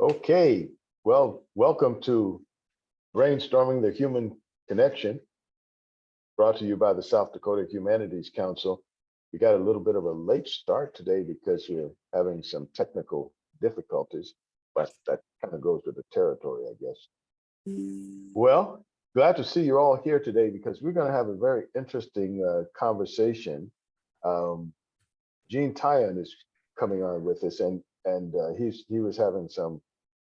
Okay, well, welcome to Brainstorming the Human Connection, brought to you by the South Dakota Humanities Council. We got a little bit of a late start today because we're having some technical difficulties, but that kind of goes with the territory, I guess. Well, glad to see you all here today because we're going to have a very interesting conversation. Gene Tyon is coming on with us, and he was having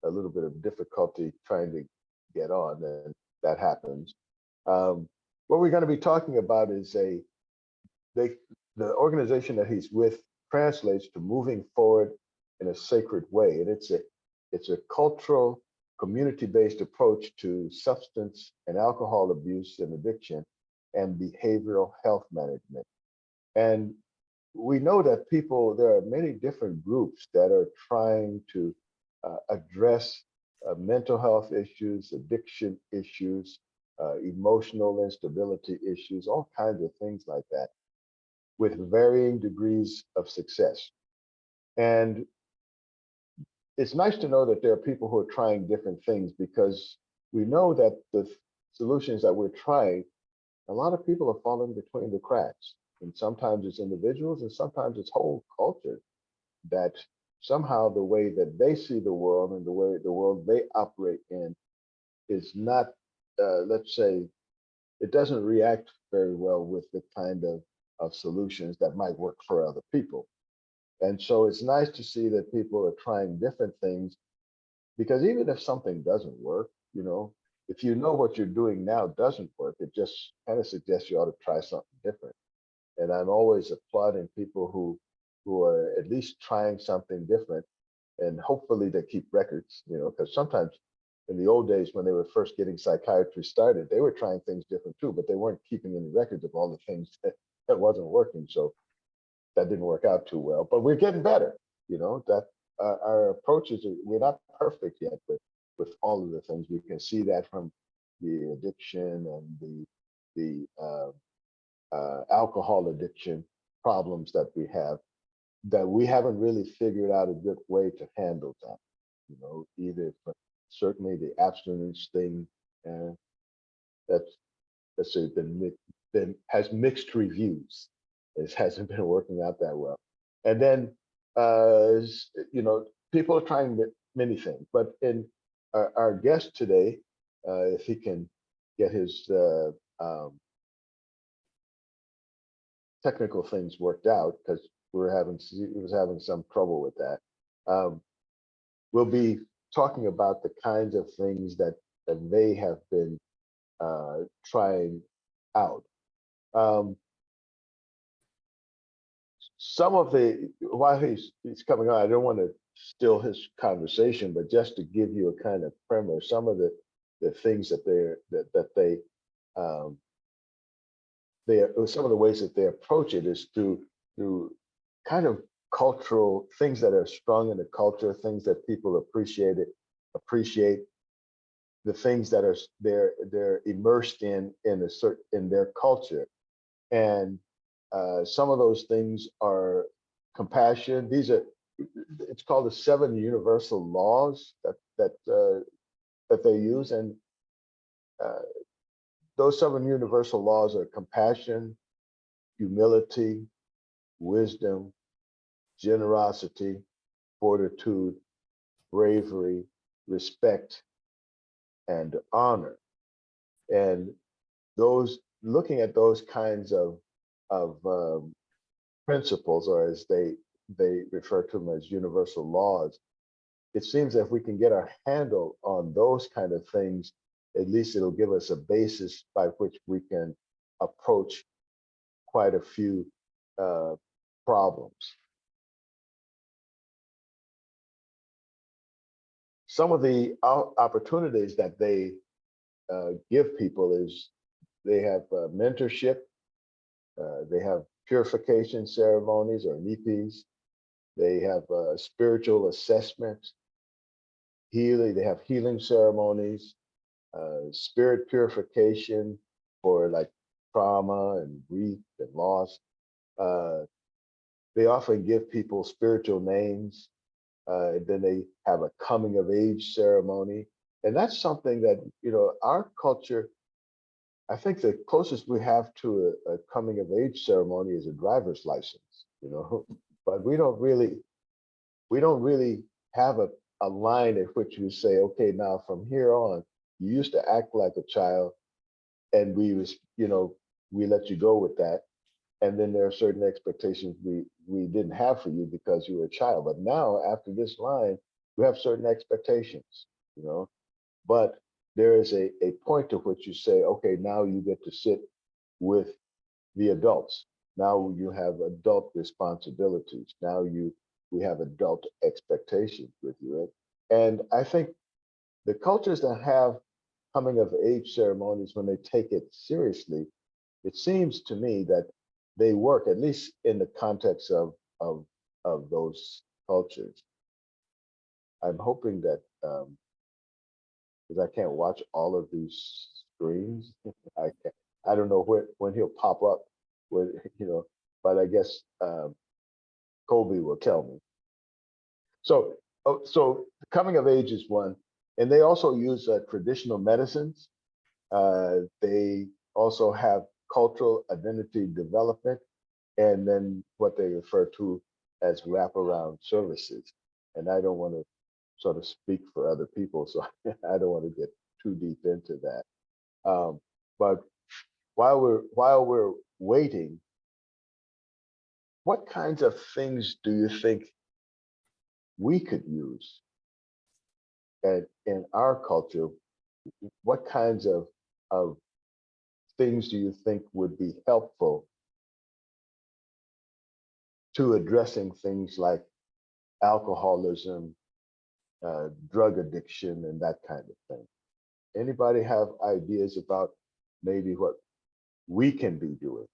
a little bit of difficulty trying to get on, and that happens. What we're going to be talking about is the organization that he's with translates to moving forward in a sacred way, and it's a cultural, community-based approach to substance and alcohol abuse and addiction and behavioral health management. And we know that there are many different groups that are trying to address mental health issues, addiction issues, emotional instability issues, all kinds of things like that, with varying degrees of success. And it's nice to know that there are people who are trying different things, because we know that the solutions that we're trying, a lot of people are falling between the cracks. And sometimes it's individuals and sometimes it's whole cultures that somehow the way that they see the world and the way the world they operate in is not, let's say, it doesn't react very well with the kind of solutions that might work for other people. And so it's nice to see that people are trying different things, because even if something doesn't work, if you know what you're doing now doesn't work, it just kind of suggests you ought to try something different. And I'm always applauding people who are at least trying something different, and hopefully they keep records, because sometimes in the old days when they were first getting psychiatry started, they were trying things different too, but they weren't keeping any records of all the things that wasn't working. So that didn't work out too well, but we're getting better, that our approaches, we're not perfect yet, but with all of the things, we can see that from the addiction and the alcohol addiction problems that we haven't really figured out a good way to handle that. Either certainly the abstinence thing, that's has mixed reviews. It hasn't been working out that well. And then people are trying many things, but in our guest today, if he can get his technical things worked out, because he was having some trouble with that. We'll be talking about the kinds of things that they have been trying out. While he's coming on, I don't want to steal his conversation, but just to give you a kind of primer, some of the things that some of the ways that they approach it is through kind of cultural things that are strong in the culture, things that people appreciate the things that they're immersed in their culture. And some of those things are compassion. It's called the 7 universal laws that they use, and those 7 universal laws are compassion, humility, wisdom, generosity, fortitude, bravery, respect, and honor. And looking at those kinds of principles, or as they refer to them as universal laws, it seems that if we can get our handle on those kind of things, at least it'll give us a basis by which we can approach quite a few problems. Some of the opportunities that they give people is they have mentorship, they have purification ceremonies or NEPs, they have spiritual assessment, healing, they have healing ceremonies, spirit purification for like trauma and grief and loss. They often give people spiritual names. Then they have a coming of age ceremony. And that's something that, our culture, I think the closest we have to a coming of age ceremony is a driver's license, but we don't really have a line at which we say, okay, now from here on, you used to act like a child and we let you go with that. And then there are certain expectations we didn't have for you because you were a child. But now after this line, we have certain expectations, you know. But there is a point to which you say, okay, now you get to sit with the adults. Now you have adult responsibilities. Now we have adult expectations with you. Right? And I think the cultures that have coming of age ceremonies, when they take it seriously, it seems to me that they work, at least in the context of those cultures. I'm hoping that because I can't watch all of these screens, I don't know when he'll pop up, with but I guess Colby will tell me. So coming of age is one, and they also use traditional medicines. They also have cultural identity development, and then what they refer to as wraparound services. And I don't want to sort of speak for other people, so I don't want to get too deep into that. But while we're waiting, what kinds of things do you think we could use in our culture? What kinds of things do you think would be helpful to addressing things like alcoholism, drug addiction, and that kind of thing? Anybody have ideas about maybe what we can be doing?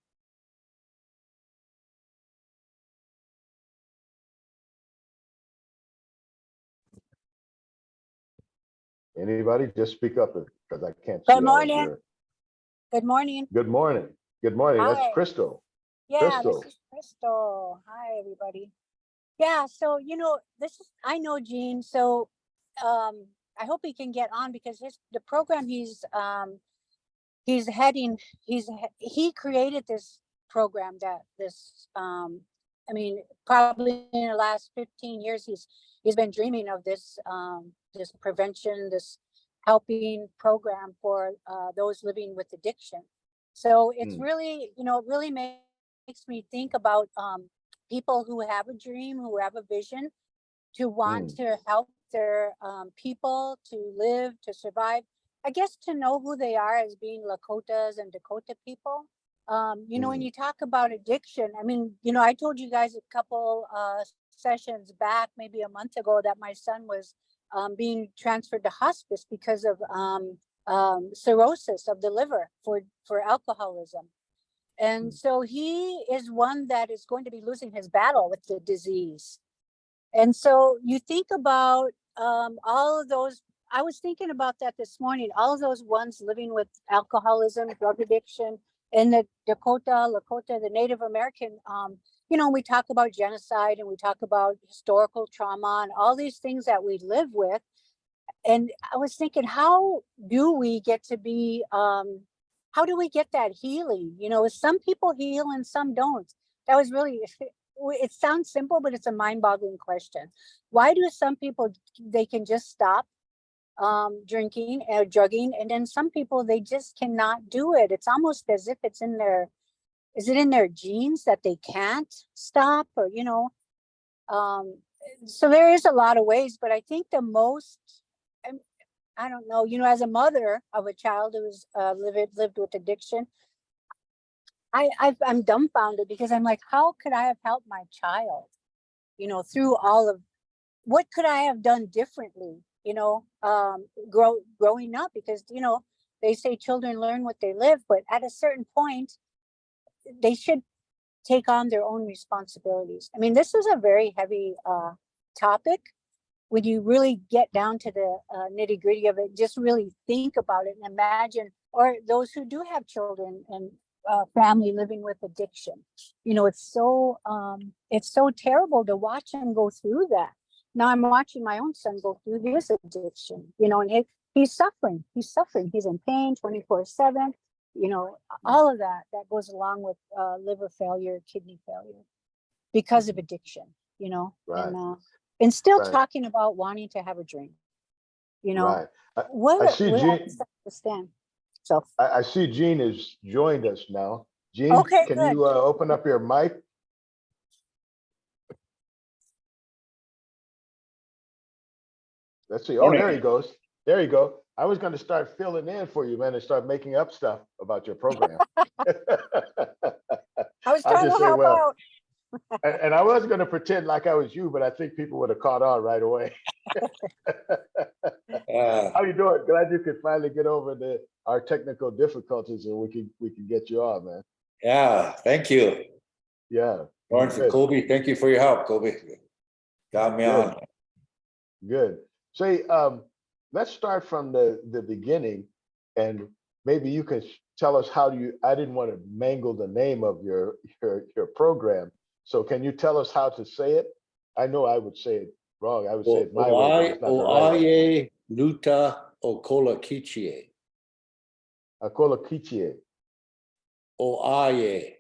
Anybody? Just speak up because I can't see Good all of morning. your. Good morning. Good morning. Good morning. That's Hi. Crystal. Yeah, Crystal. this is Crystal. Hi, everybody. Yeah, so I know Gene, so I hope he can get on because the program he's heading, he created this program I mean, probably in the last 15 years he's been dreaming of this prevention, this helping program for those living with addiction. So it's really, it really makes me think about people who have a dream, who have a vision, to want to help their people to live, to survive. I guess to know who they are as being Lakotas and Dakota people. When you talk about addiction, I mean, I told you guys a couple sessions back, maybe a month ago, that my son was being transferred to hospice because of cirrhosis of the liver for alcoholism. And so he is one that is going to be losing his battle with the disease. And so you think about all of those. I was thinking about that this morning, all of those ones living with alcoholism, drug addiction, in the Lakota, the Native American, we talk about genocide and we talk about historical trauma and all these things that we live with. And I was thinking, how do we get to be, how do we get that healing? Some people heal and some don't. That was really, it sounds simple, but it's a mind-boggling question. Why do some people, they can just stop drinking or drugging, and then some people, they just cannot do it? It's almost as if is it in their genes that they can't stop, or so there is a lot of ways, but I think the most, I don't know, as a mother of a child who was lived with addiction, I'm dumbfounded, because I'm like, how could I have helped my child, through all of, what could I have done differently, growing up? Because, they say children learn what they live, but at a certain point, they should take on their own responsibilities. I mean, this is a very heavy topic. When you really get down to the nitty gritty of it, just really think about it and imagine, or those who do have children and family living with addiction, it's so terrible to watch them go through that. now I'm watching my own son go through his addiction, you know, and he's suffering. He's suffering. He's in pain 24/7. You know, all of that goes along with liver failure, kidney failure because of addiction, you know, Right. and still Right. talking about wanting to have a drink, you know, Right. I where see I Gene. just understand. So, I see Gene has joined us now. Gene, okay, can good. you open up your mic? Let's see. Oh, Morning. there he goes. There you go. I was going to start filling in for you, man, and start making up stuff about your program. I was I trying just to say, help well, out. and I was going to pretend like I was you, but I think people would have caught on right away. How you doing? Glad you could finally get over our technical difficulties, and we can get you on, man. Yeah, thank you. Yeah. Lawrence and Good. Colby, thank you for your help, Colby. Got me Good. on. Good. Say, let's start from the beginning, and maybe you can tell us how I didn't want to mangle the name of your program. So can you tell us how to say it? I know I would say it wrong. I would say it my way, but it's not the right way. Oaye Luta Okolakiciye. Okolakiciye. Oaye.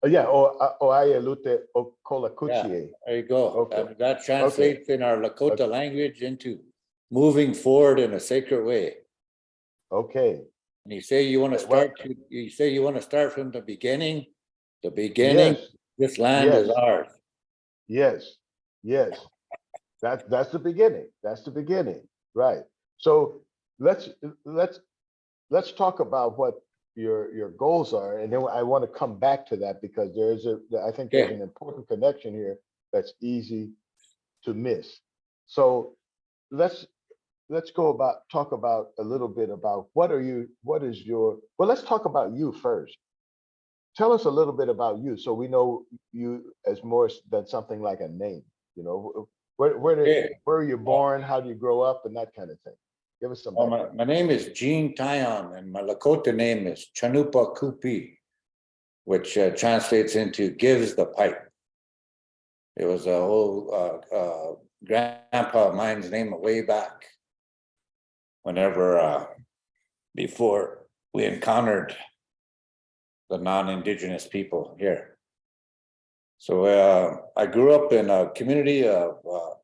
Oh, yeah, Oaye Luta Yeah, Okolakiciye. there you go. Okay. That translates in our Lakota language into moving forward in a sacred way. Okay. And you say you want to Well, start from the beginning. The beginning, yes, this land is yes, ours. yes, yes. That's the beginning. That's the beginning. Right. So let's talk about what your goals are, and then I want to come back to that because I think there's Okay. an important connection here that's easy to miss. So let's talk about a little bit about well, let's talk about you first. Tell us a little bit about you so we know you as more than something like a name. You know, where Okay. were you born? How do you grow up, and that kind of thing. Give us some Well, background. my name is Gene Tyon, and my Lakota name is Chanupa Kupi, which translates into gives the pipe. It was a whole grandpa of mine's name way back, whenever before we encountered the non-Indigenous people here. So I grew up in a community of,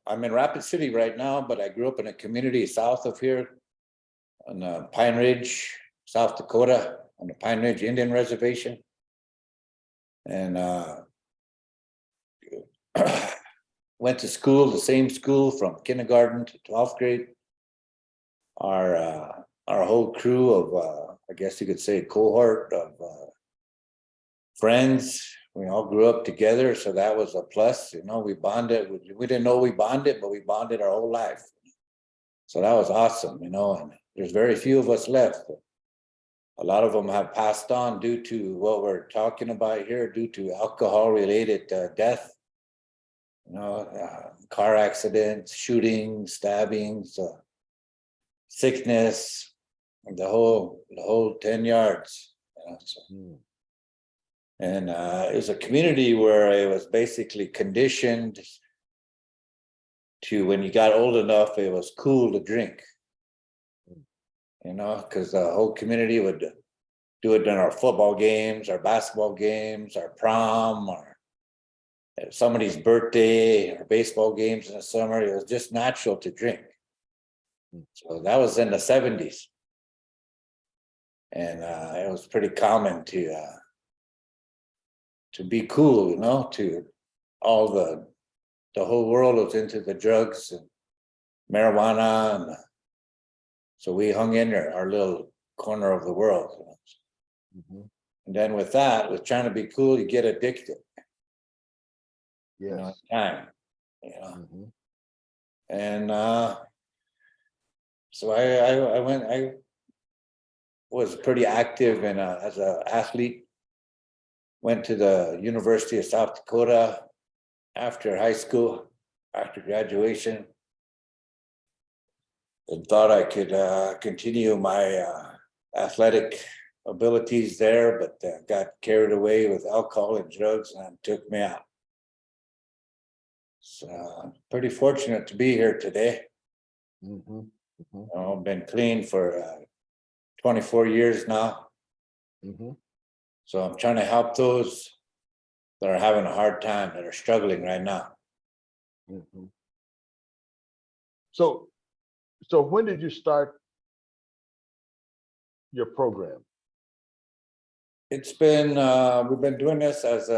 I'm in Rapid City right now, but I grew up in a community south of here on Pine Ridge, South Dakota, on the Pine Ridge Indian Reservation. And went to school, the same school from kindergarten to 12th grade. Our whole crew of, I guess you could say, cohort of friends, we all grew up together, so that was a plus. You know, we bonded. We didn't know we bonded, but we bonded our whole life. So that was awesome, you know, and there's very few of us left. A lot of them have passed on due to what we're talking about here, due to alcohol-related death. You know, car accidents, shootings, stabbings, sickness, and the whole 10 yards. You know, so. And it was a community where it was basically conditioned to, when you got old enough, it was cool to drink. You know, because the whole community would do it during our football games, our basketball games, our prom, or somebody's birthday, or baseball games in the summer. It was just natural to drink. So that was in the 70s. And it was pretty common to be cool, you know, to all the whole world was into the drugs and marijuana. And so we hung in there, our little corner of the world. You know? And then with that, with trying to be cool, you get addicted. Yes. You know, time, you know. And so I was pretty active and as an athlete. Went to the University of South Dakota after high school, after graduation, and thought I could continue my athletic abilities there, but got carried away with alcohol and drugs, and it took me out. So pretty fortunate to be here today. Mm-hmm. Mm-hmm. I've been clean for 24 years now. Mm-hmm. So I'm trying to help those that are having a hard time, that are struggling right now. Mm-hmm. So when did you start your program? It's been, we've been doing this as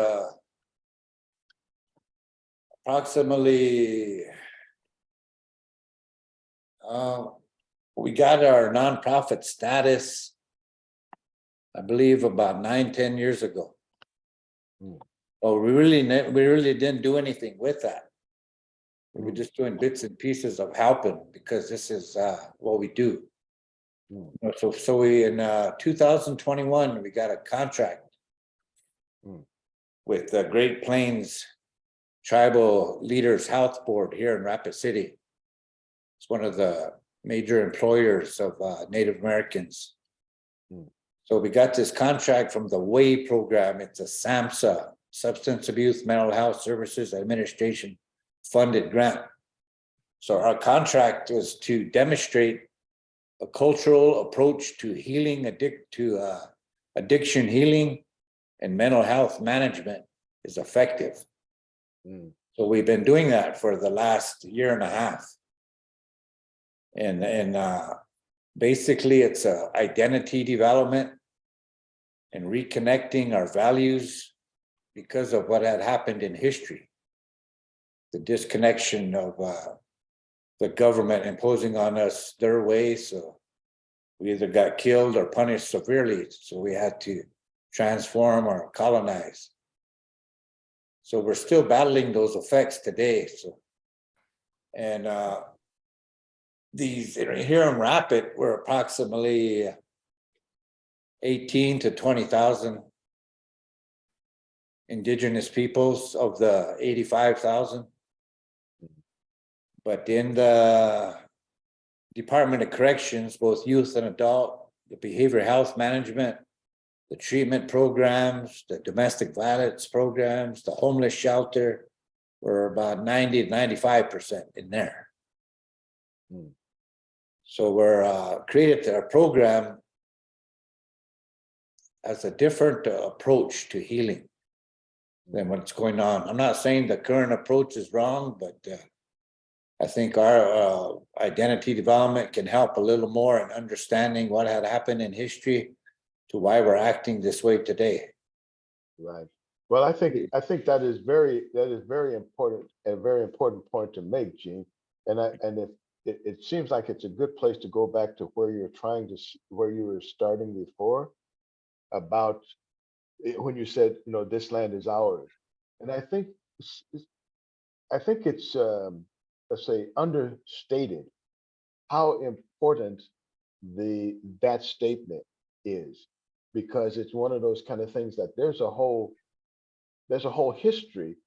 approximately, we got our nonprofit status, I believe about 9-10 years ago. Mm. Oh, we really didn't do anything with that. We were Mm. just doing bits and pieces of helping, because this is what we do. Mm. So we, in 2021, we got a contract Mm. with the Great Plains Tribal Leaders Health Board here in Rapid City. It's one of the major employers of Native Americans. Mm. So we got this contract from the Oaye program. It's a SAMHSA, Substance Abuse Mental Health Services Administration funded grant. So our contract was to demonstrate a cultural approach to healing, addiction healing and mental health management is effective. Mm. So we've been doing that for the last year and a half. And basically it's a identity development and reconnecting our values because of what had happened in history. The disconnection of the government imposing on us their way. So we either got killed or punished severely. So we had to transform or colonize. So we're still battling those effects today. So, and these here in Rapid, we're approximately 18 to 20,000 indigenous peoples of the 85,000. But in the Department of Corrections, both youth and adult, the behavioral health management, the treatment programs, the domestic violence programs, the homeless shelter, we're about 90 to 95% in there. Mm. So we're created our program as a different approach to healing than what's going on. I'm not saying the current approach is wrong, but I think our identity development can help a little more in understanding what had happened in history to why we're acting this way today. Right. Well, I think that is very important, a very important point to make, Gene. And if it seems like it's a good place to go back to where you're where you were starting before, about when you said, this land is ours. And I think it's let's say understated how important that statement is, because it's one of those kind of things that there's a whole history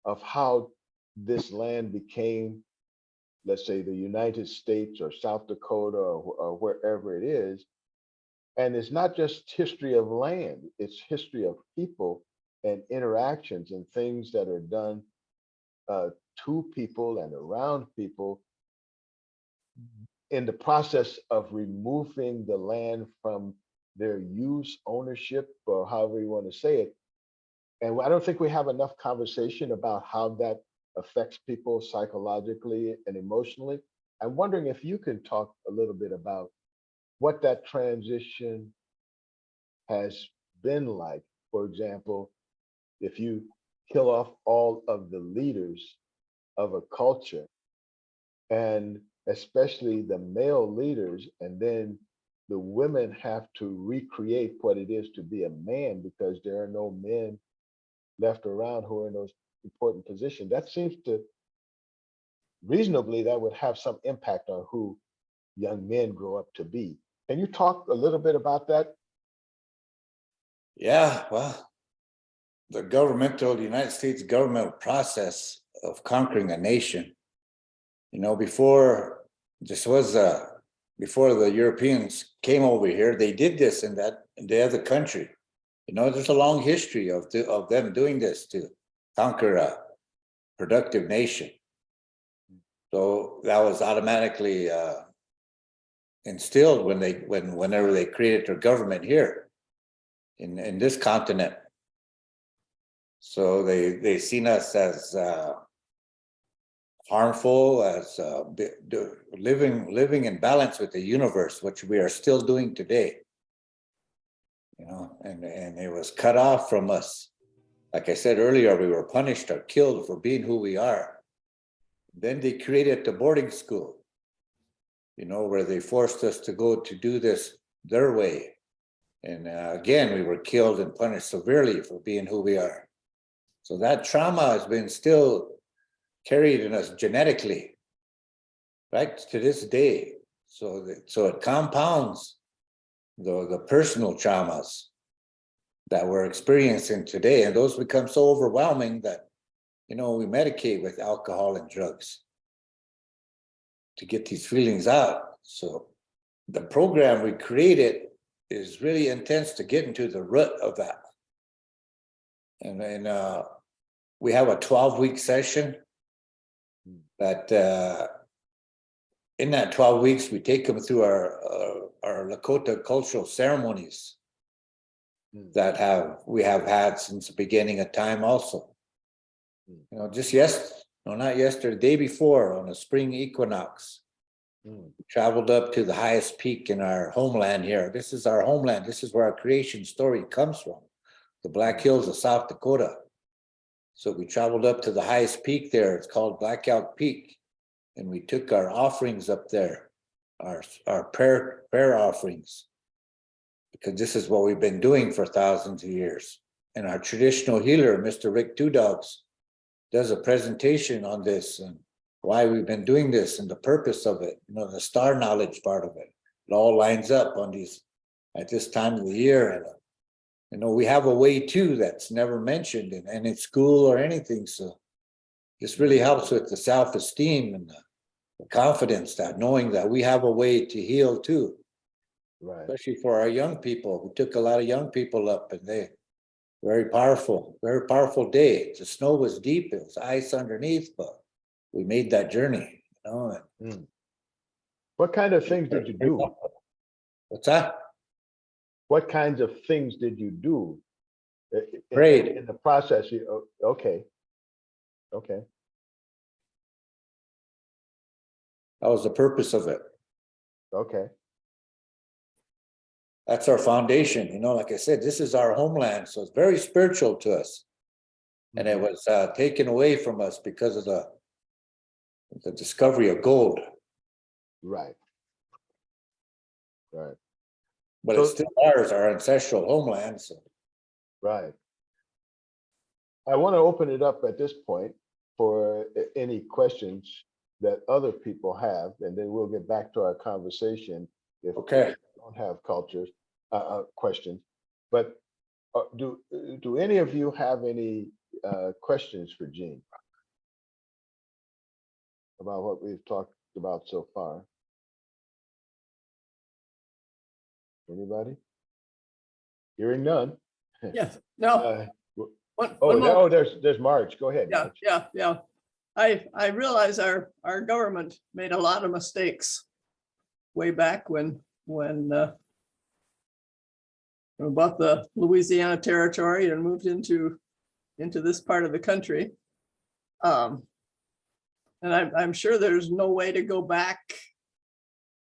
of how this land became, let's say, the United States or South Dakota or wherever it is. And it's not just history of land, it's history of people and interactions and things that are done to people and around people in the process of removing the land from their use, ownership, or however you want to say it. And I don't think we have enough conversation about how that affects people psychologically and emotionally. I'm wondering if you can talk a little bit about what that transition has been like. For example, if you kill off all of the leaders of a culture, and especially the male leaders, and then the women have to recreate what it is to be a man because there are no men left around who are in those important positions. That seems to reasonably that would have some impact on who young men grow up to be. Can you talk a little bit about that? Yeah, well, the United States governmental process of conquering a nation, before this was before the Europeans came over here, they did this in the other country. There's a long history of them doing this to conquer productive nation. So that was automatically instilled whenever they created their government here in this continent. So they seen us as harmful, as living in balance with the universe, which we are still doing today. You know, and it was cut off from us. Like I said earlier, we were punished or killed for being who we are. Then they created the boarding school, you know, where they forced us to go to do this their way. And again, we were killed and punished severely for being who we are. So that trauma has been still carried in us genetically, right, to this day. So it compounds the personal traumas that we're experiencing today. And those become so overwhelming that, you know, we medicate with alcohol and drugs to get these feelings out. So the program we created is really intense to get into the root of that. And then we have a 12-week session that in that 12 weeks, we take them through our Lakota cultural ceremonies that we have had since the beginning of time also. You know, not yesterday, the day before on a spring equinox, we traveled up to the highest peak in our homeland here. This is our homeland. This is where our creation story comes from, the Black Hills of South Dakota. So we traveled up to the highest peak there. It's called Black Elk Peak. And we took our offerings up there, our prayer offerings, because this is what we've been doing for thousands of years. And our traditional healer, Mr. Rick Two Dogs, does a presentation on this and why we've been doing this and the purpose of it, you know, the star knowledge part of it. It all lines up on these at this time of the year. And you know, we have a way too that's never mentioned in any school or anything. So this really helps with the self-esteem and the confidence, that knowing that we have a way to heal too. Right. Especially for our young people. We took a lot of young people up, and they very powerful day. The snow was deep, it was ice underneath, but we made that journey, you know. And what kind of things did you do? What's that? What kinds of things did you do? Prayed. In the process, okay. That was the purpose of it. Okay. That's our foundation, you know, like I said, this is our homeland. So it's very spiritual to us. And it was taken away from us because of the discovery of gold. Right. But it's still ours, our ancestral homeland. So. Right. I want to open it up at this point for any questions that other people have, and then we'll get back to our conversation if we don't have questions. But do any of you have any questions for Gene about what we've talked about so far? Anybody? Hearing none. Yes. No. There's Marge. Go ahead. Yeah. Marge. Yeah. I realize our government made a lot of mistakes way back when bought the Louisiana Territory and moved into this part of the country. And I'm sure there's no way to go back,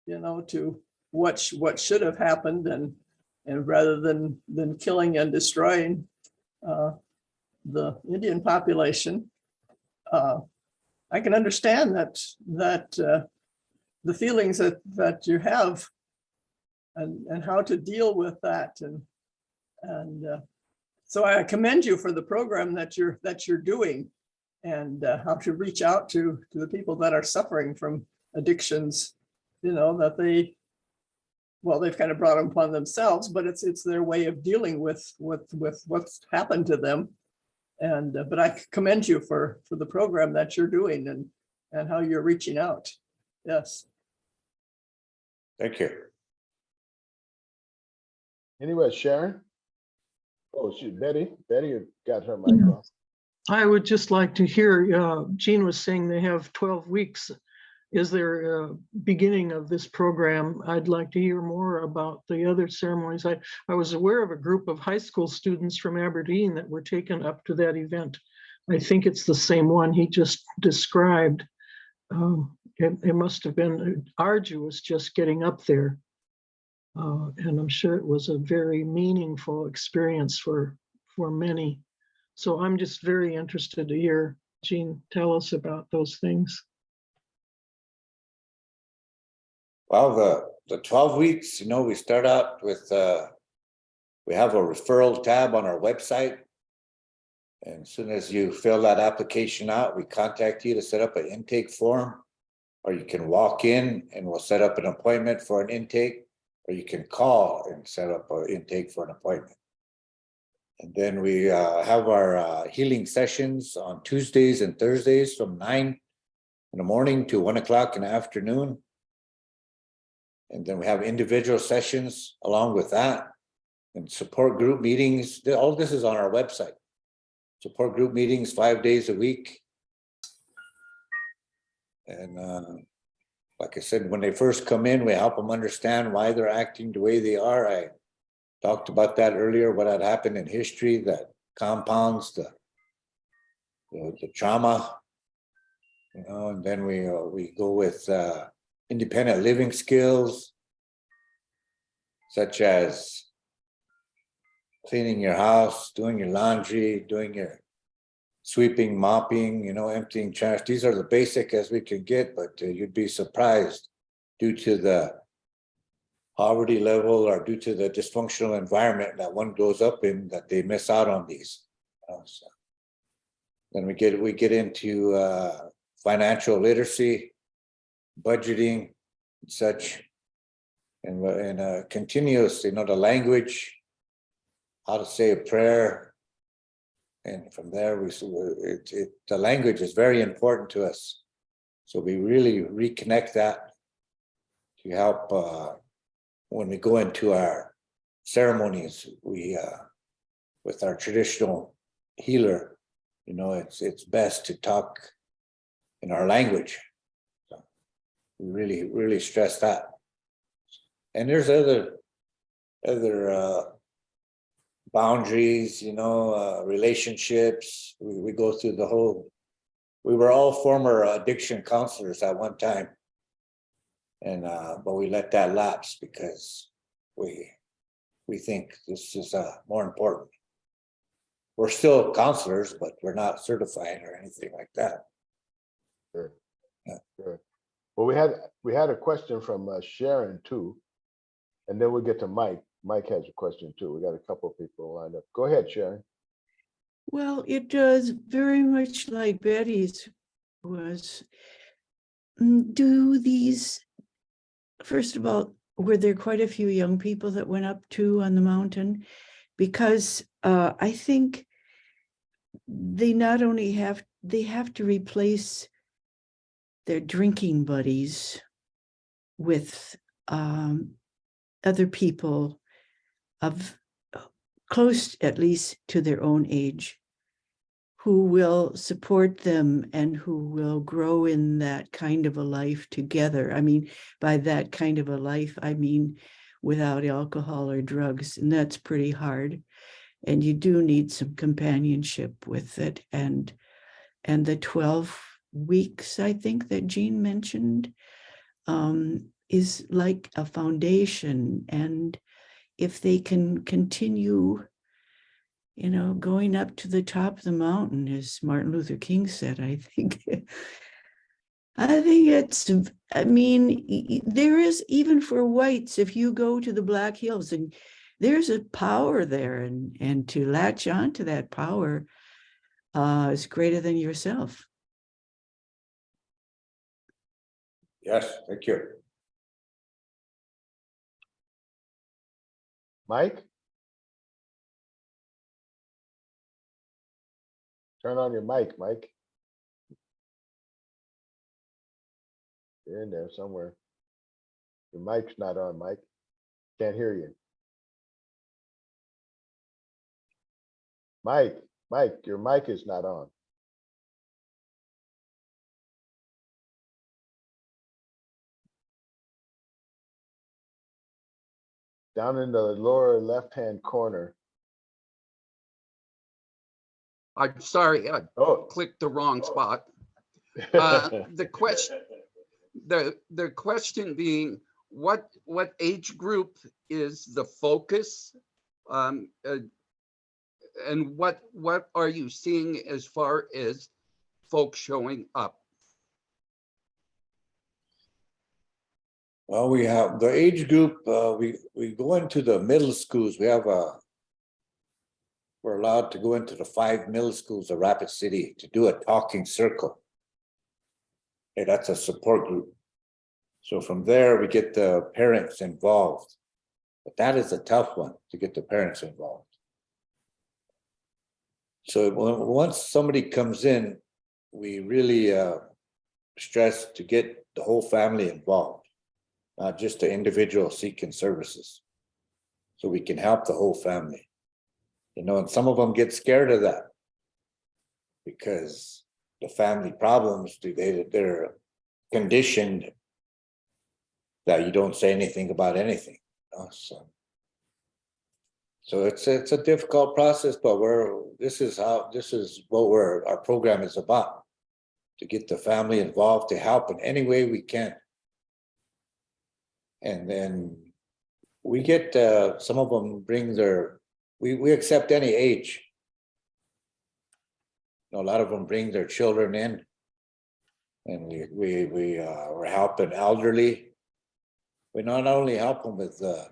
you know, to what should have happened, and rather than killing and destroying the Indian population. I can understand that the feelings that you have and how to deal with that, and so I commend you for the program that you're doing, and how to reach out to the people that are suffering from addictions, you know, that they've kind of brought them upon themselves, but it's their way of dealing with what's happened to them. And but I commend you for the program that you're doing and how you're reaching out. Yes. Thank you. Anyway, Sharon? Oh, shoot, Betty got her mic off. I would just like to hear, Gene was saying they have 12 weeks. Is there a beginning of this program? I'd like to hear more about the other ceremonies. I was aware of a group of high school students from Aberdeen that were taken up to that event. I think it's the same one he just described. It must have been arduous just getting up there. And I'm sure it was a very meaningful experience for many. So I'm just very interested to hear Gene tell us about those things. Well, the 12 weeks, we start out with, we have a referral tab on our website. And as soon as you fill that application out, we contact you to set up an intake form, or you can walk in and we'll set up an appointment for an intake, or you can call and set up an intake for an appointment. And then we have our healing sessions on Tuesdays and Thursdays from 9 in the morning to 1 o'clock in the afternoon. And then we have individual sessions along with that, and support group meetings. All this is on our website. Support group meetings 5 days a week. And like I said, when they first come in, we help them understand why they're acting the way they are. I talked about that earlier, what had happened in history that compounds the trauma, and then we go with independent living skills, such as cleaning your house, doing your laundry, doing your sweeping, mopping, emptying trash. These are the basic as we can get, but you'd be surprised due to the poverty level or due to the dysfunctional environment that one grows up in, that they miss out on these. So then we get into financial literacy, budgeting, and such, and continuous, the language, how to say a prayer, and from there the language is very important to us. So we really reconnect that to help when we go into our ceremonies. We with our traditional healer, it's best to talk in our language. So we really stress that. And there's other boundaries, relationships. We go through the whole. We were all former addiction counselors at one time, and but we let that lapse because we think this is more important. We're still counselors, but we're not certified or anything like that. Sure. Yeah. Sure. Well, we had a question from Sharon too, and then we'll get to Mike. Mike has a question too. We got a couple of people lined up. Go ahead, Sharon. Well, it does very much like Betty's was. Do these, first of all, were there quite a few young people that went up too on the mountain? Because I think they not only have to replace their drinking buddies with other people of close, at least to their own age, who will support them and who will grow in that kind of a life together. I mean, by that kind of a life, I mean without alcohol or drugs, and that's pretty hard. And you do need some companionship with it. And the 12 weeks, I think, that Gene mentioned, is like a foundation. And if they can continue, going up to the top of the mountain, as Martin Luther King said, I think it's, there is, even for whites, if you go to the Black Hills, and there's a power there, and to latch on to that power is greater than yourself. Yes, thank you. Mike? Turn on your mic, Mike. You're in there somewhere. Your mic's not on, Mike. Can't hear you. Mike, your mic is not on. down in the lower left-hand corner. I'm sorry, I Oh. clicked the wrong spot. The question being, what age group is the focus? And what are you seeing as far as folks showing up? Well, we have the age group, we go into the middle schools. We're allowed to go into the 5 middle schools of Rapid City to do a talking circle. Hey, that's a support group. So from there, we get the parents involved. But that is a tough one, to get the parents involved. So once somebody comes in, we really stress to get the whole family involved, not just the individual seeking services. So we can help the whole family. You know, and some of them get scared of that because the family problems, they're conditioned that you don't say anything about anything. You know? So it's a difficult process, but this is what our program is about, to get the family involved, to help in any way we can. And then we get some of them bring we accept any age. You know, a lot of them bring their children in, and we're helping elderly. We not only help them with the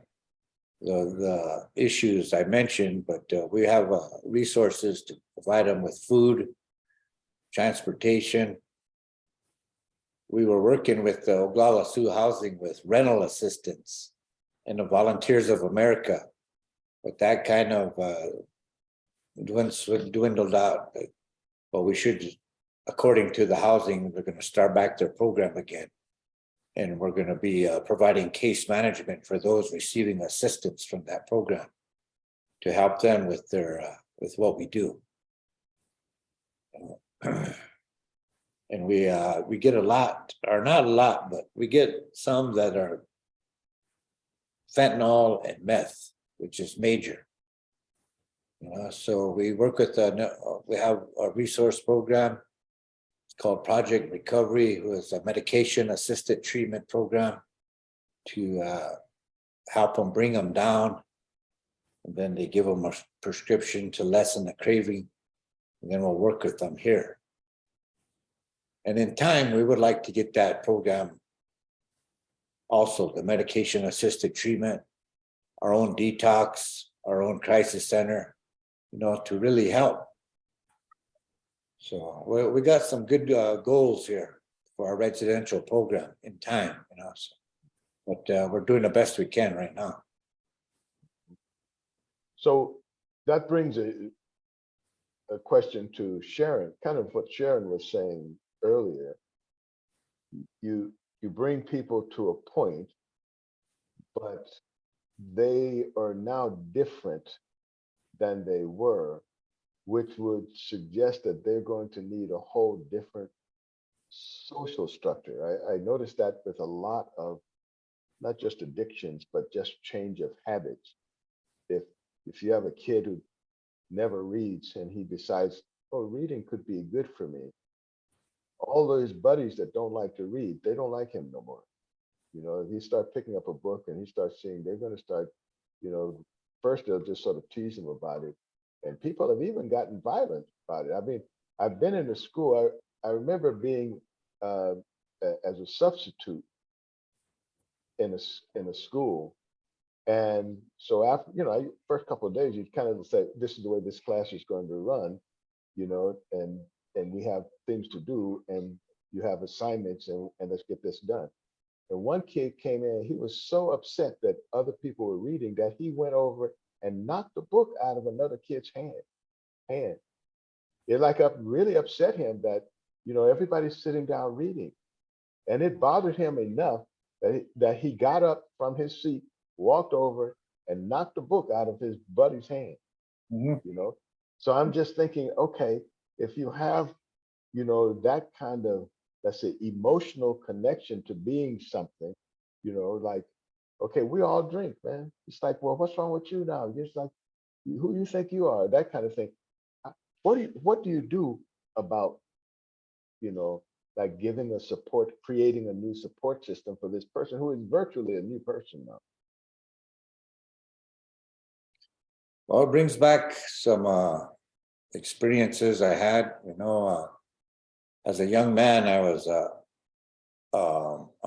issues I mentioned, but we have resources to provide them with food, transportation. We were working with the Oglala Sioux Housing with rental assistance and the Volunteers of America, but that kind of dwindled out. But we should, according to the housing, we're going to start back their program again. And we're going to be providing case management for those receiving assistance from that program to help them with with what we do. And we get a lot, or not a lot, but we get some that are fentanyl and meth, which is major. You know, so we work with we have a resource program. It's called Project Recovery, who is a medication assisted treatment program to help them bring them down. And then they give them a prescription to lessen the craving. And then we'll work with them here. And in time, we would like to get that program also, the medication assisted treatment, our own detox, our own crisis center, you know, to really help. So we got some good goals here for our residential program in time, you know. So, but we're doing the best we can right now. So that brings a question to Sharon, kind of what Sharon was saying earlier. You bring people to a point, but they are now different than they were, which would suggest that they're going to need a whole different social structure. I noticed that with a lot of not just addictions, but just change of habits. If you have a kid who never reads and he decides, oh, reading could be good for me, all those buddies that don't like to read, they don't like him no more. You know, if he starts picking up a book and he starts seeing, they're going to start, you know, first they'll just sort of tease him about it. And people have even gotten violent about it. I mean, I've been in a school, I remember being as a substitute in a school. And so after, you know, first couple of days, you kind of say, this is the way this class is going to run, you know, and we have things to do and you have assignments and let's get this done. And one kid came in, he was so upset that other people were reading that he went over and knocked the book out of another kid's hand. It like really upset him that, you know, everybody's sitting down reading. And it bothered him enough that he got up from his seat, walked over and knocked the book out of his buddy's hand. You know? So I'm just thinking, okay, if you have, you know, that kind of, let's say, emotional connection to being something, you know, like okay, we all drink, man. It's like, well, what's wrong with you now? You're just like, who you think you are? That kind of thing. What do you do about, you know, like giving a support, creating a new support system for this person who is virtually a new person now? Well, it brings back some experiences I had, as a young man. I was a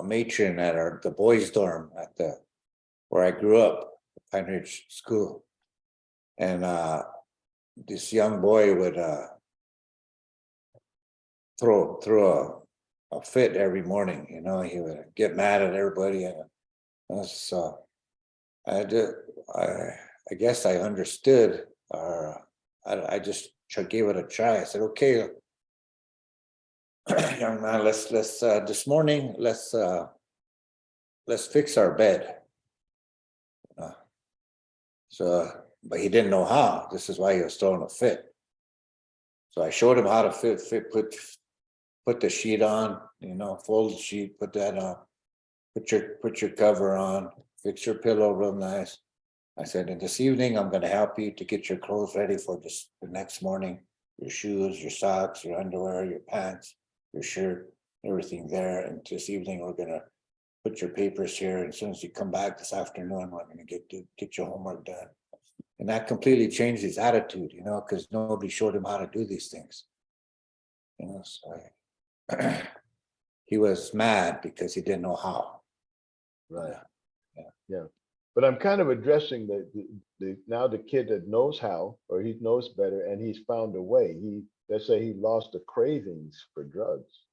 matron at the boys' dorm where I grew up, Pine Ridge School, and this young boy would throw a fit every morning. He would get mad at everybody, and I guess I understood, or I just gave it a try. I said, okay, young man, let's this morning, let's fix our bed. But he didn't know how. This is why he was throwing a fit. So I showed him how to put the sheet on, fold the sheet, put that on, put your cover on, fix your pillow real nice. I said, and this evening, I'm going to help you to get your clothes ready for the next morning, your shoes, your socks, your underwear, your pants, your shirt, everything there. And this evening, we're going to put your papers here. And as soon as you come back this afternoon, we're going to get your homework done. And that completely changed his attitude, because nobody showed him how to do these things. So he was mad because he didn't know how. Right. Yeah. Yeah. But I'm kind of addressing now the kid that knows how, or he knows better, and he's found a way. Let's say he lost the cravings for drugs,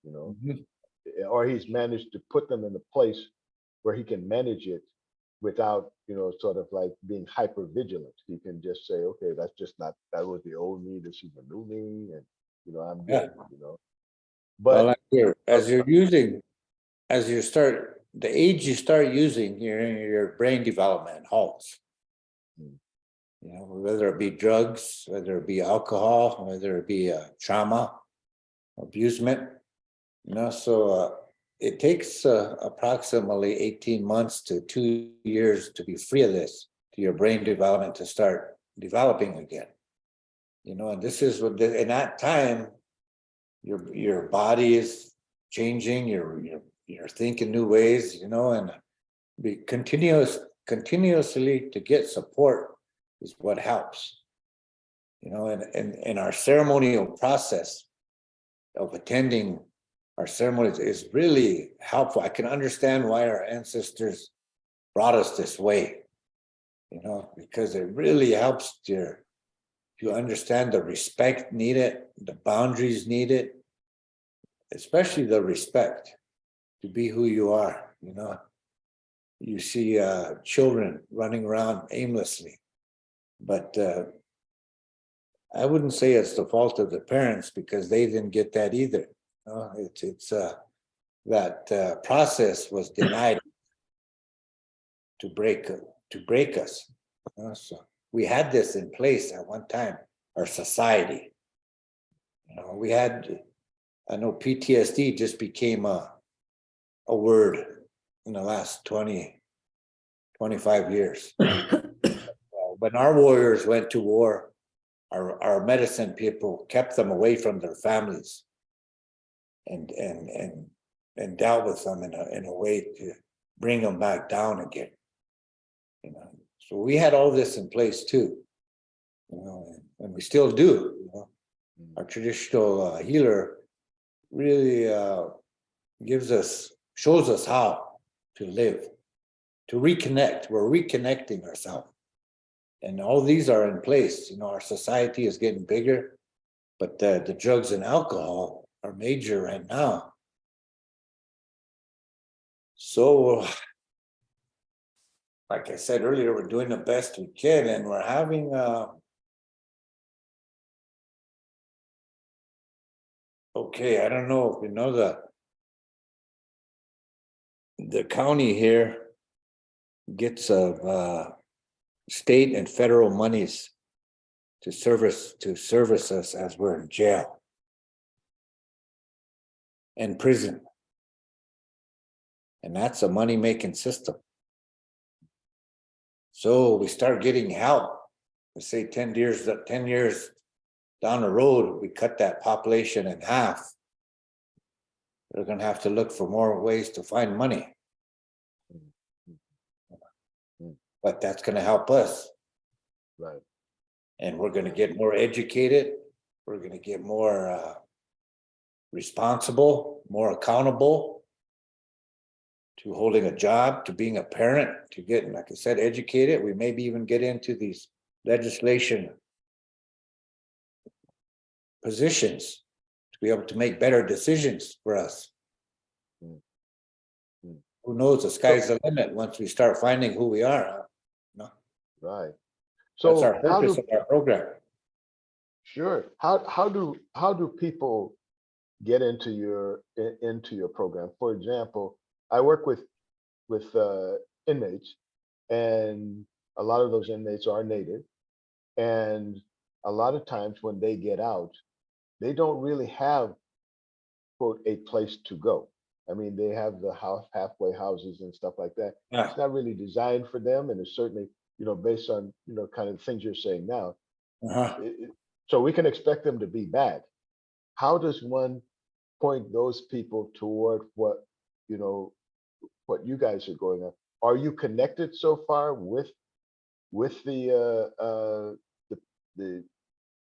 or he's managed to put them in a place where he can manage it without, sort of like being hyper vigilant. He can just say, okay, that's just not, that was the old me, this is the new me, and I'm good, But well, the age you start using, your brain development halts. Whether it be drugs, whether it be alcohol, whether it be trauma, abusement, so it takes approximately 18 months to 2 years to be free of this, to your brain development to start developing again. And this is what, in that time, your body is changing, you're thinking new ways, and be continuously to get support is what helps. And our ceremonial process of attending our ceremonies is really helpful. I can understand why our ancestors brought us this way, because it really helps you understand the respect needed, the boundaries needed, especially the respect to be who you are. You see children running around aimlessly, but I wouldn't say it's the fault of the parents, because they didn't get that either. It's that process was denied to break us. So we had this in place at one time, our society. We had, I know PTSD just became a word in the last 20, 25 years. When our warriors went to war, our medicine people kept them away from their families and dealt with them in a way to bring them back down again. So we had all this in place too, and we still do. Our traditional healer really shows us how to live, to reconnect. We're reconnecting ourselves. And all these are in place. Our society is getting bigger, but the drugs and alcohol are major right now. So, like I said earlier, we're doing the best we can, and we're having okay, I don't know if you know the county here gets state and federal monies to service us as we're in jail and prison. And that's a money-making system. So we start getting help. Let's say 10 years down the road, we cut that population in half. We're gonna have to look for more ways to find money. But that's gonna help us. Right. And we're gonna get more educated. We're gonna get more responsible, more accountable to holding a job, to being a parent, to getting, like I said, educated. We maybe even get into these legislation positions to be able to make better decisions for us. Mm. Mm. Who knows? The sky's the limit once we start finding who we are. Huh? Right. That's So our purpose of our program. sure. How do people get into your program? For example, I work with inmates, and a lot of those inmates are Native, and a lot of times when they get out, they don't really have, quote, a place to go. I mean, they have the halfway houses and stuff like that. Yeah. It's not really designed for them, and it's certainly, based on, kind of the things you're saying now. Uh-huh. So we can expect them to be back. How does one point those people toward what you guys are going on? Are you connected so far with the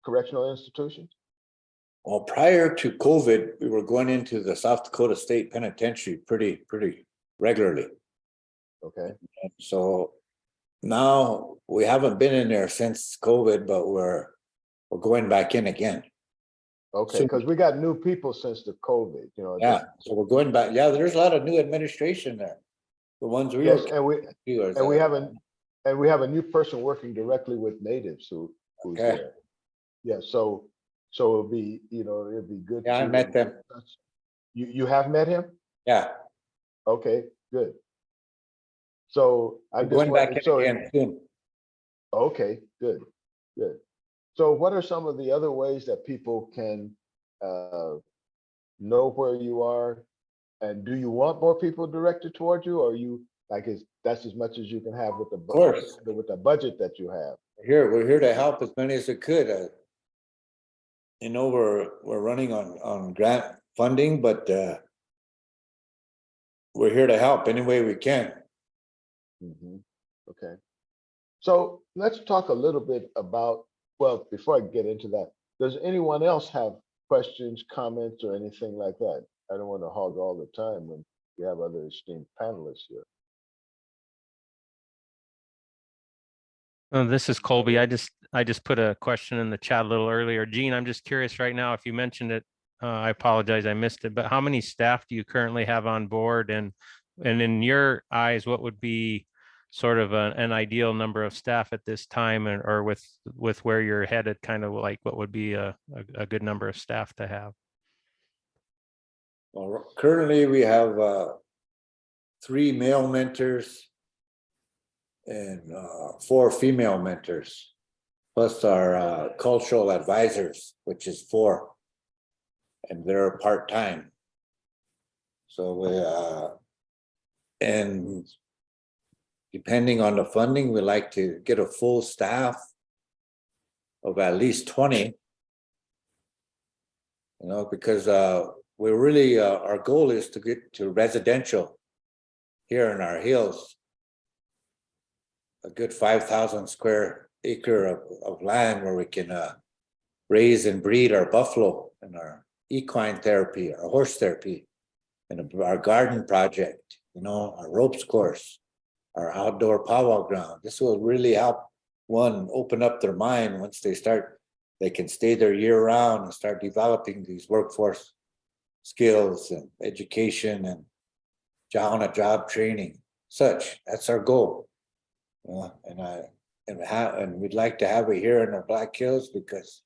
correctional institutions? Well, prior to COVID, we were going into the South Dakota State Penitentiary pretty regularly. Okay. And so now we haven't been in there since COVID, but we're going back in again. Okay, So- because we got new people since the COVID, Yeah, so we're going back. Yeah, there's a lot of new administration there. The ones we Yes, were. and we have a new person working directly with natives who's Okay. there. Yeah, so it'll be, it'll be good. Yeah, I met them. You have met him? Yeah, Okay, good. So I we're just going back want, in so, again soon. okay, good. So what are some of the other ways that people can know where you are? And do you want more people directed toward you, or you that's as much as you can have with Of course, with the budget that you have? we're here to help as many as we could. We're running on grant funding, but we're here to help any way we can. Mhm. Okay. So let's talk a little bit about, well, before I get into that, does anyone else have questions, comments, or anything like that? I don't want to hog all the time when you have other esteemed panelists here. This is Colby. I just put a question in the chat a little earlier. Gene, I'm just curious right now, if you mentioned it, I apologize, I missed it, but how many staff do you currently have on board? And in your eyes, what would be sort of an ideal number of staff at this time, or with where you're headed, kind of like what would be a good number of staff to have? Well, currently we have 3 male mentors and 4 female mentors, plus our cultural advisors, which is 4, and they're part-time. So and depending on the funding, we like to get a full staff of at least 20, because we're really, our goal is to get to residential here in our hills. A good 5,000 square acre of land where we can raise and breed our buffalo and our equine therapy, our horse therapy, and our garden project, our ropes course, our outdoor powwow ground. This will really help one open up their mind. Once they can stay there year round and start developing these workforce skills and education and on-a-job training. That's our goal. And we'd like to have it here in the Black Hills because,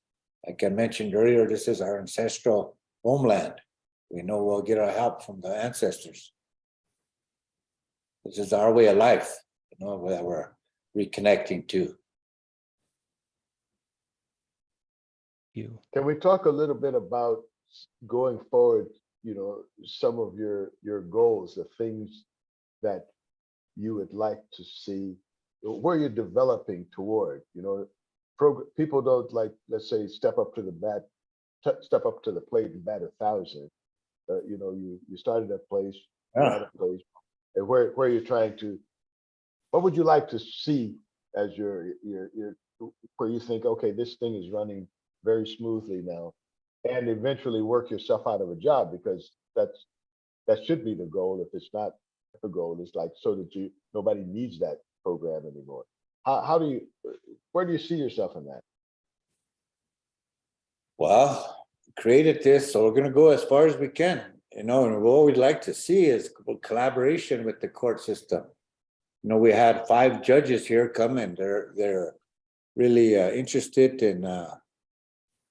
like I mentioned earlier, this is our ancestral homeland. We know we'll get our help from the ancestors. This is our way of life, that we're reconnecting to. Can we talk a little bit about going forward, some of your goals, the things that you would like to see where you're developing toward, you know, people don't like, let's say, step up to the plate and bat 1,000. You know, you started a place, you're at a place, and where you're trying to, what would you like to see as your where you think, okay, this thing is running very smoothly now, and eventually work yourself out of a job, because that should be the goal. If it's not the goal, it's like so that nobody needs that program anymore. How do you, where do you see yourself in that? Well, created this, so we're gonna go as far as we can, you know, and what we'd like to see is collaboration with the court system. You know, we had 5 judges here come and they're really interested and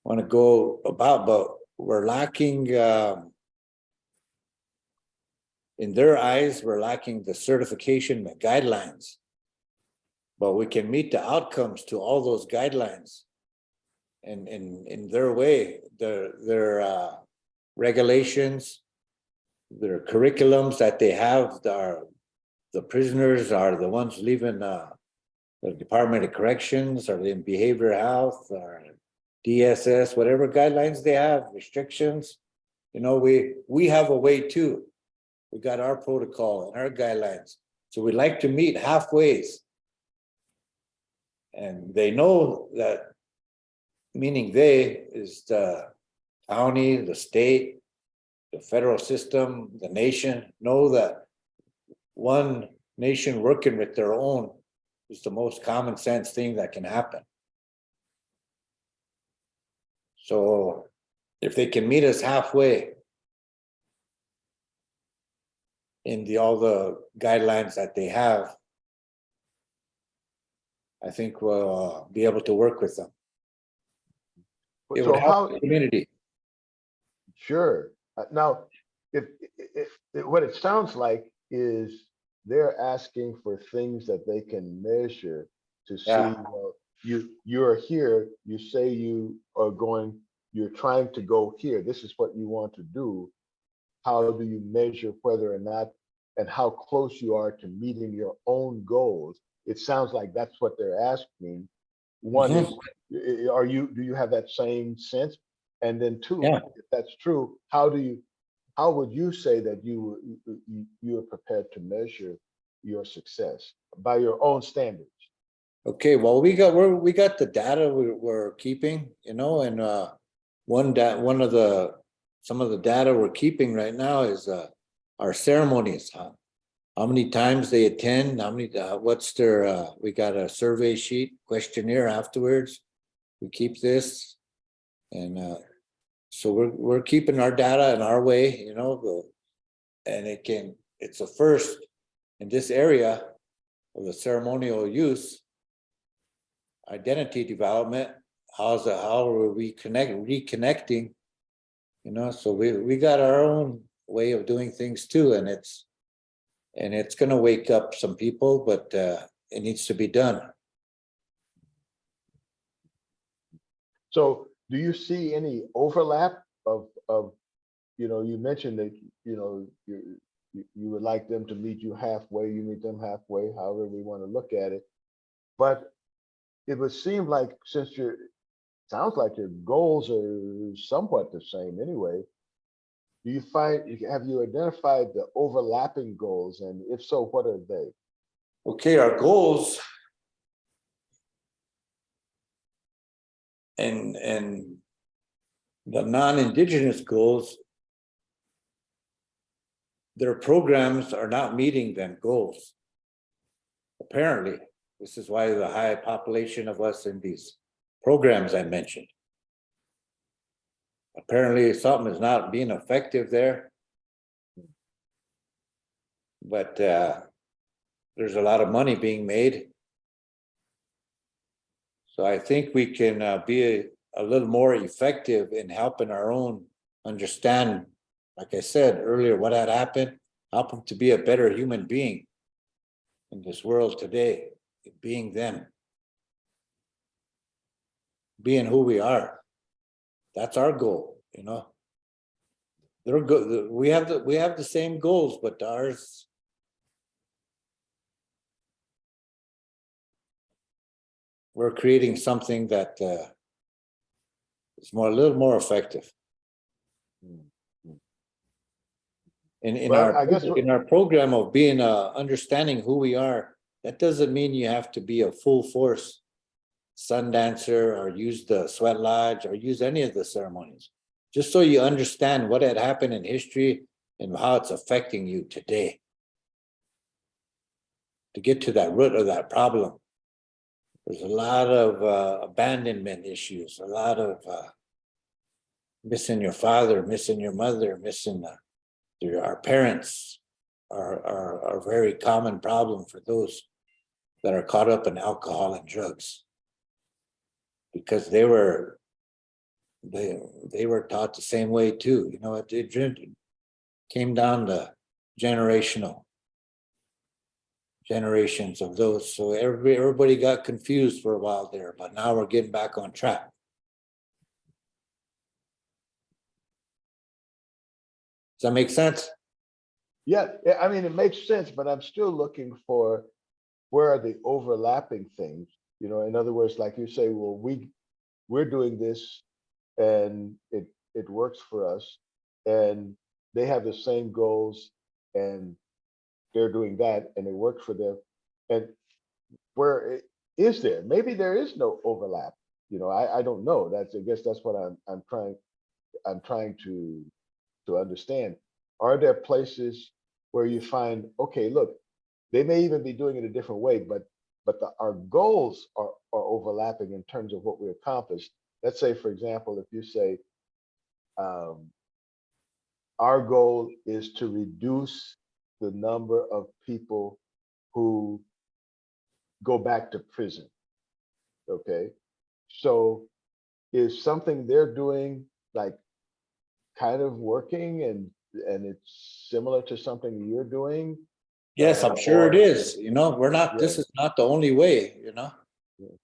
want to go about, but we're lacking, in their eyes, we're lacking the certification guidelines. But we can meet the outcomes to all those guidelines. And in their way, their regulations, their curriculums that they have, the prisoners are the ones leaving the Department of Corrections, or in behavioral health, or DSS, whatever guidelines they have, restrictions. You know, we have a way too. We got our protocol and our guidelines. So we like to meet halfway. And they know that, meaning they is the county, the state, the federal system, the nation, know that one nation working with their own is the most common sense thing that can happen. So if they can meet us halfway in all the guidelines that they have, I think we'll be able to work with them. It So would help the community. Sure. Now, if what it sounds like is they're asking for things that they can measure to see, Yeah. well, you're here, you say you are going, you're trying to go here, this is what you want to do. How do you measure whether or not, and how close you are to meeting your own goals? It sounds like that's what they're asking. One is, do you have that same sense? And then 2, Yeah. if that's true, how would you say that you are prepared to measure your success by your own standards? Okay, well, we got the data we're keeping, you know, and some of the data we're keeping right now is our ceremonies. How many times they attend, how many, what's their, we got a survey sheet, questionnaire afterwards. We keep this. And so we're keeping our data in our way, you know, and it's a first in this area of the ceremonial use, identity development. How are we reconnecting, you know? So we got our own way of doing things too, and it's going to wake up some people, but it needs to be done. So do you see any overlap of you know, you mentioned that, you know, you would like them to meet you halfway, you meet them halfway, however we want to look at it. But it would seem like, since sounds like your goals are somewhat the same anyway, have you identified the overlapping goals? And if so, what are they? Okay, our goals and the non-Indigenous goals, their programs are not meeting them goals. Apparently, this is why the high population of us in these programs I mentioned. Apparently something is not being effective there. But there's a lot of money being made. So I think we can be a little more effective in helping our own understand, like I said earlier, what had happened, help them to be a better human being in this world today, being them, being who we are. That's our goal, you know. They're good. We have the same goals, but ours we're creating something that is a little more effective. In Well, I guess in our program of being understanding who we are, that doesn't mean you have to be a full force sun dancer or use the sweat lodge or use any of the ceremonies. Just so you understand what had happened in history and how it's affecting you today. To get to that root of that problem. There's a lot of abandonment issues, a lot of missing your father, missing your mother, missing our parents are a very common problem for those that are caught up in alcohol and drugs. Because they were taught the same way too. You know, it came down to generations of those. So everybody got confused for a while there, but now we're getting back on track. Does that make sense? Yeah, I mean, it makes sense, but I'm still looking for where are the overlapping things? You know, in other words, like you say, well, we're doing this and it works for us, and they have the same goals and they're doing that and it works for them. And where is there? Maybe there is no overlap. You know, I don't know. I guess that's what I'm trying to understand. Are there places where you find, okay, look, they may even be doing it a different way, but our goals are overlapping in terms of what we accomplished. Let's say, for example, if you say, our goal is to reduce the number of people who go back to prison. Okay, so is something they're doing like kind of working and it's similar to something you're doing? Yes, I'm sure it is. You know, this Yeah. is not the only way, you know.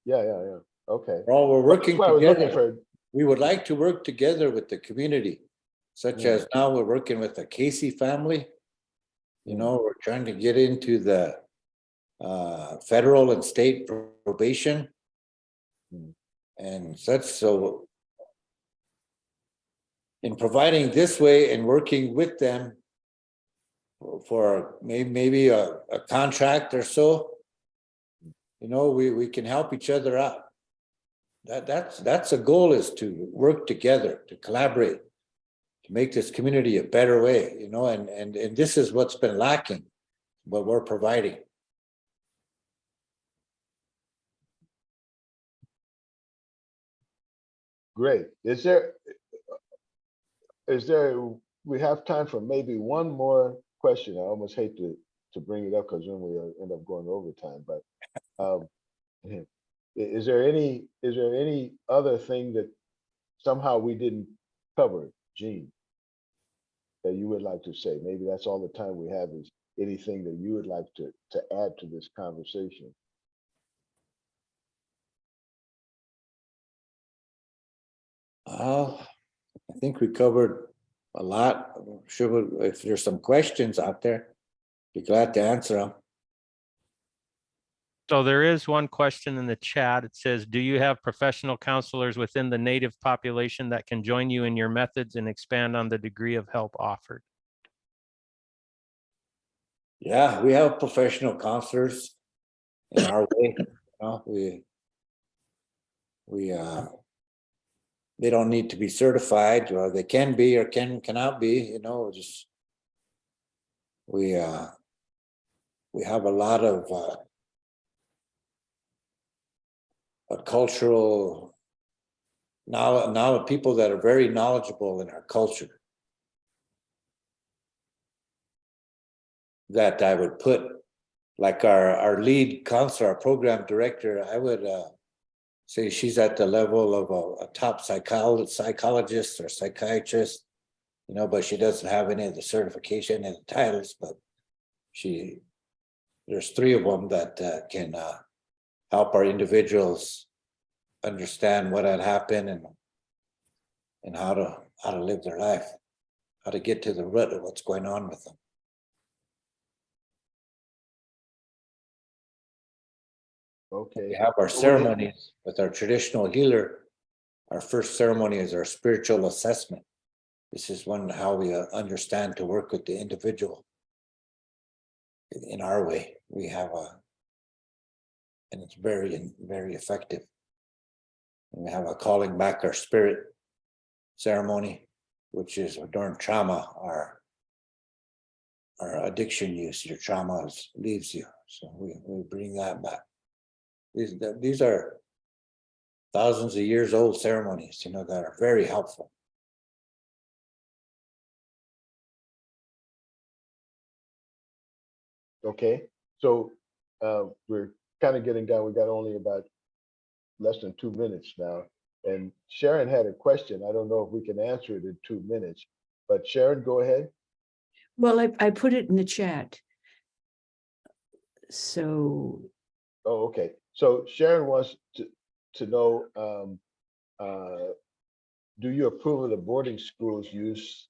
Yeah. Okay. We're working That's why I was looking together. for. We would like to work together with the community, such as now we're working with the Casey family. You know, we're trying to get into the federal and state probation and such. So in providing this way and working with them for maybe a contract or so, you know, we can help each other out. That's a goal, is to work together, to collaborate, to make this community a better way, you know, and this is what's been lacking, what we're providing. Great. We have time for maybe one more question. I almost hate to bring it up because then we end up going overtime, but is there any other thing that somehow we didn't cover, Gene, that you would like to say? Maybe that's all the time we have, is anything that you would like to add to this conversation. I think we covered a lot. I'm sure if there's some questions out there, be glad to answer them. So there is one question in the chat. It says, do you have professional counselors within the Native population that can join you in your methods and expand on the degree of help offered? Yeah, we have professional counselors in our way. You know, they don't need to be certified, or they can be or cannot be, you know. Just we have a lot of cultural knowledge, people that are very knowledgeable in our culture, that I would put, like our lead counselor, our program director, I would say she's at the level of a top psychologist or psychiatrist, you know, but she doesn't have any of the certification and the titles, but there's 3 of them that can help our individuals understand what had happened and how to live their life, how to get to the root of what's going on with them. Okay. We have our ceremonies with our traditional healer. Our first ceremony is our spiritual assessment. This is one how we understand to work with the individual in our way. We have and it's very, very effective. And we have a calling back our spirit ceremony, which is during trauma, our addiction use, your trauma leaves you. So we bring that back. These are thousands of years old ceremonies, you know, that are very helpful. Okay, so we're kind of getting down. We got only about less than 2 minutes now. And Sharon had a question. I don't know if we can answer it in 2 minutes, but Sharon, go ahead. Well, I put it in the chat. So, Oh, okay. So Sharon wants to know, do you approve of the boarding schools use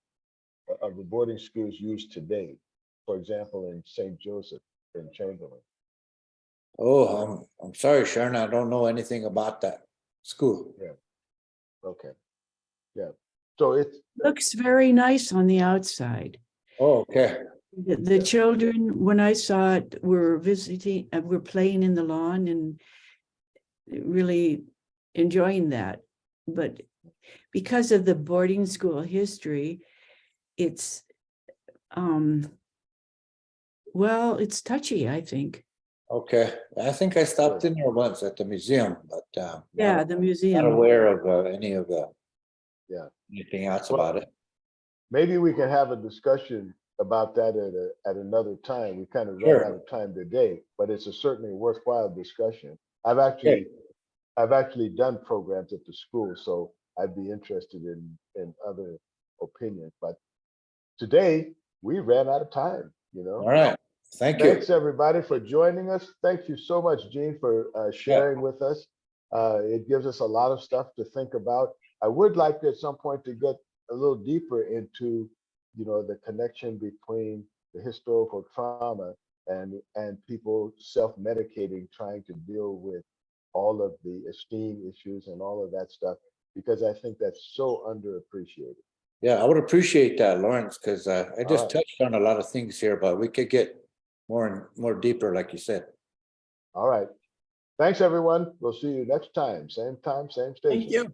today? For example, in St. Joseph and Chamberlain. Oh, I'm sorry, Sharon, I don't know anything about that school. Yeah. Okay. Yeah. So it's looks very nice on the outside. Oh, okay. The children, when I saw it, were were playing in the lawn and really enjoying that. But because of the boarding school history, it's, well, it's touchy, I think. Okay, I think I stopped in there once at the museum, but Yeah, the not museum. aware of any of the yeah. anything else Well, about it. Maybe we can have a discussion about that at another time. We kind of ran Sure. out of time today, but it's a certainly worthwhile discussion. I've Okay. actually done programs at the school, so I'd be interested in other opinions. But today we ran out of time, you know. All right, thank you. Thanks everybody for joining us. Thank you so much, Gene, for sharing with us. It gives us a lot of stuff to think about. I would like at some point to get a little deeper into, you know, the connection between the historical trauma and people self-medicating, trying to deal with all of the esteem issues and all of that stuff, because I think that's so underappreciated. Yeah, I would appreciate that, Lawrence, because I just right. touched on a lot of things here, but we could get more deeper, like you said. All right. Thanks, everyone. We'll see you next time. Same station. Thank you.